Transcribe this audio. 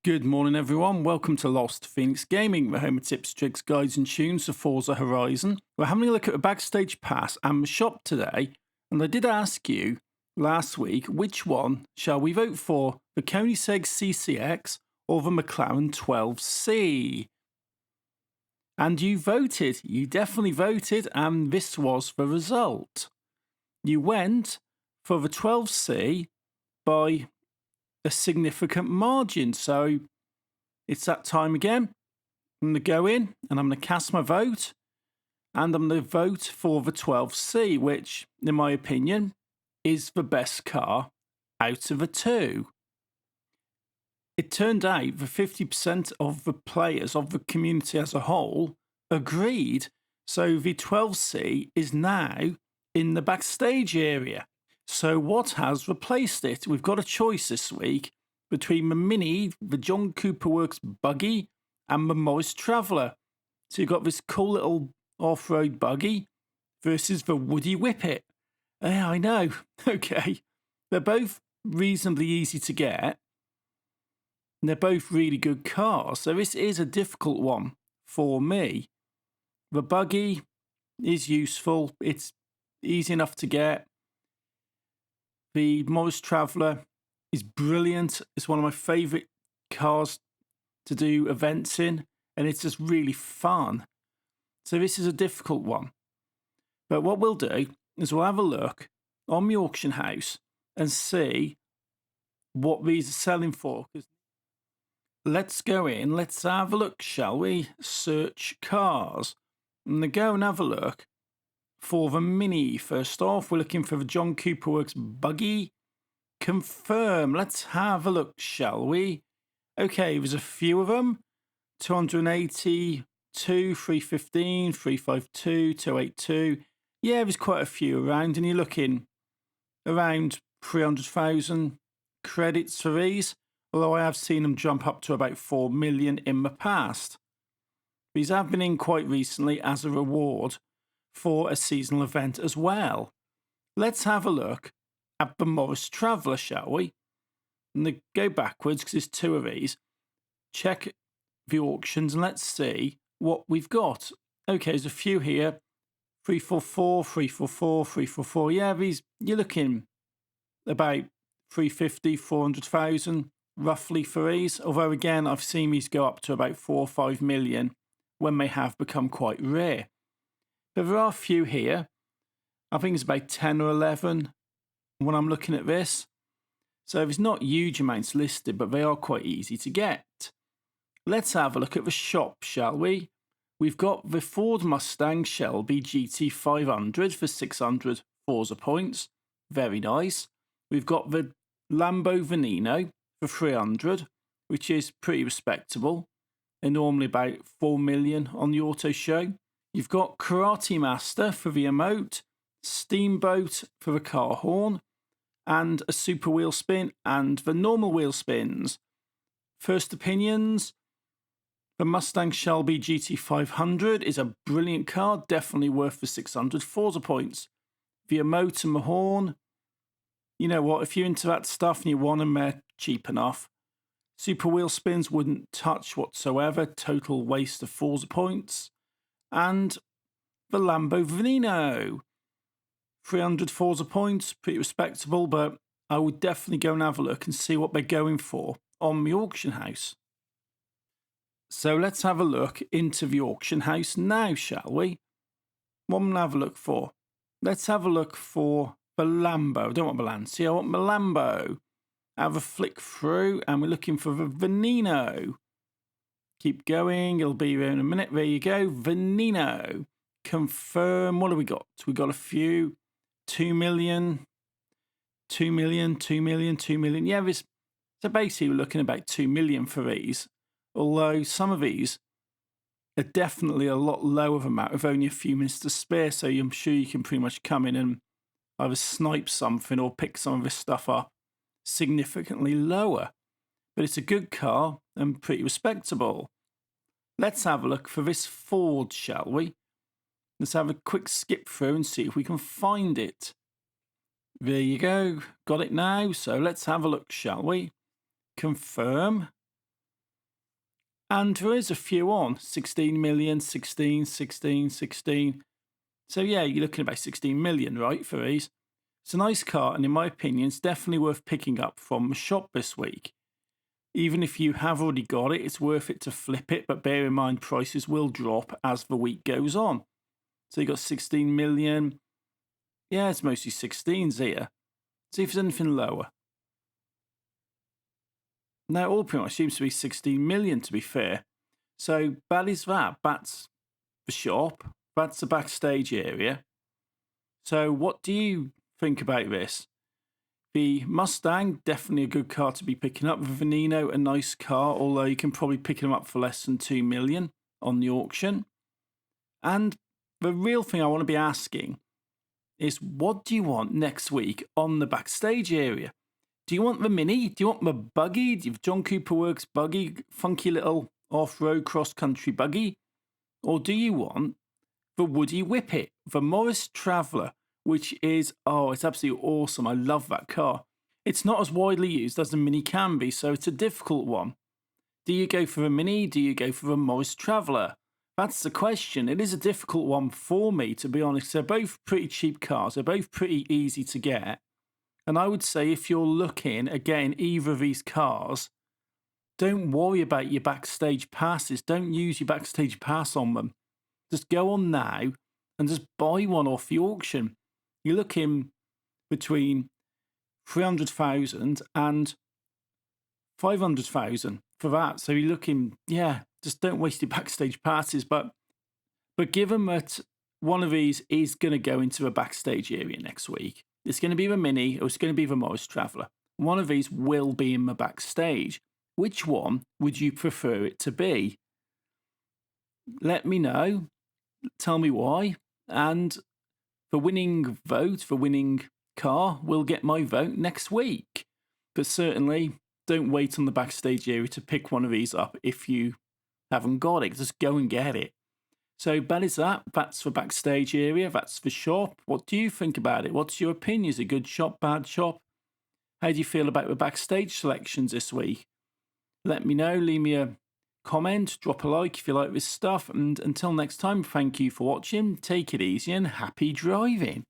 Good morning, everyone. Welcome to Lost Phoenix Gaming, the home of tips, tricks, guides, and tunes for Forza Horizon. We're having a look at the Backstage Pass and the shop today, and I did ask you last week which one shall we vote for, the Koenigsegg CCX or the McLaren 12C? And you voted. You definitely voted, and this was the result. You went for the 12C by a significant margin. So it's that time again. I'm going to go in and I'm going to cast my vote. And I'm going to vote for the 12C, which, in my opinion, is the best car out of the two. It turned out that 50% of the players of the community as a whole agreed. So the 12C is now in the backstage area. So what has replaced it? We've got a choice this week between the Mini, the John Cooper Works Buggy, and the Morris Traveller. So you've got this cool little off-road buggy versus the Woody Whippet. Yeah, I know. Okay. They're both reasonably easy to get. And they're both really good cars. So this is a difficult one for me. The buggy is useful. It's easy enough to get. The Morris Traveller is brilliant. It's one of my favourite cars to do events in, and it's just really fun. So this is a difficult one. But what we'll do is we'll have a look on the auction house and see what these are selling for. Let's go in, let's have a look, shall we? Search cars. And go and have a look for the Mini. First off, we're looking for the John Cooper Works Buggy. Confirm. Let's have a look, shall we? Okay, there's a few of them. 282, 315, 352, 282. Yeah, there's quite a few around, and you're looking around 300,000 credits for these, although I have seen them jump up to about 4 million in the past. These have been in quite recently as a reward for a seasonal event as well. Let's have a look at the Morris Traveller, shall we? And go backwards because there's two of these. Check the auctions and let's see what we've got. Okay, there's a few here. 344, 344, 344. Yeah, these, you're looking about 350, 400,000 roughly for these. Although again, I've seen these go up to about 4 or 5 million when they have become quite rare. But there are a few here. I think it's about 10 or 11 when I'm looking at this. So there's not huge amounts listed, but they are quite easy to get. Let's have a look at the shop, shall we? We've got the Ford Mustang Shelby GT500 for 600 Forza points. Very nice. We've got the Lambo Veneno for 300, which is pretty respectable. They're normally about 4 million on the auto show. You've got Karate Master for the emote, Steamboat for the car horn, and a super wheel spin and the normal wheel spins. First opinions, the Mustang Shelby GT500 is a brilliant car, definitely worth the 600 Forza points. The emote and the horn, you know what, if you're into that stuff and you want them, they're cheap enough. Super wheel spins wouldn't touch whatsoever, total waste of Forza points. And the Lambo Veneno. 300 Forza points, pretty respectable, but I would definitely go and have a look and see what they're going for on the auction house. So let's have a look into the auction house now, shall we? What am I going to have a look for? Let's have a look for the Lambo. I don't want the Lancia, I want the Lambo. Have a flick through, and we're looking for the Veneno. Keep going, it'll be there in a minute. There you go, Veneno. Confirm. What have we got? We've got a few. 2 million, 2 million, 2 million, 2 million. Yeah, so basically we're looking about 2 million for these. Although some of these are definitely a lot lower than that with only a few minutes to spare. So I'm sure you can pretty much come in and either snipe something or pick some of this stuff up significantly lower. But it's a good car and pretty respectable. Let's have a look for this Ford, shall we? Let's have a quick skip through and see if we can find it. There you go. Got it now. So let's have a look, shall we? Confirm. And there is a few on 16 million, 16, 16, 16. So yeah, you're looking at about 16 million, right, for these. It's a nice car, and in my opinion, it's definitely worth picking up from the shop this week. Even if you have already got it, it's worth it to flip it, but bear in mind prices will drop as the week goes on. So you got 16 million. Yeah, it's mostly 16s here. See if there's anything lower. No, all pretty much seems to be 16 million, to be fair. So that is that. That's the shop. That's the backstage area. So what do you think about this? The Mustang, definitely a good car to be picking up. The Veneno, a nice car, although you can probably pick them up for less than 2 million on the auction. And the real thing I want to be asking is, what do you want next week on the backstage area? Do you want the Mini? Do you want the Buggy? Do you have John Cooper Works Buggy, funky little off-road cross-country buggy? Or do you want the Woody Whippet, the Morris Traveller, which is, oh, it's absolutely awesome. I love that car. It's not as widely used as the Mini can be, so it's a difficult one. Do you go for the Mini? Do you go for the Morris Traveller? That's the question. It is a difficult one for me, to be honest. They're both pretty cheap cars. They're both pretty easy to get. And I would say if you're looking, again, either of these cars, don't worry about your backstage passes. Don't use your backstage pass on them. Just go on now and just buy one off the auction. You're looking between 300,000 and 500,000 for that. So you're looking, yeah, just don't waste your backstage passes. But given that one of these is going to go into a backstage area next week, it's going to be the Mini or it's going to be the Morris Traveller. One of these will be in the backstage. Which one would you prefer it to be? Let me know. Tell me why. And the winning vote, the winning car, will get my vote next week. But certainly, don't wait on the backstage area to pick one of these up if you haven't got it. Just go and get it. So that is that. That's the backstage area. That's the shop. What do you think about it? What's your opinion? Is it a good shop, bad shop? How do you feel about the backstage selections this week? Let me know. Leave me a comment. Drop a like if you like this stuff. And until next time, thank you for watching. Take it easy and happy driving.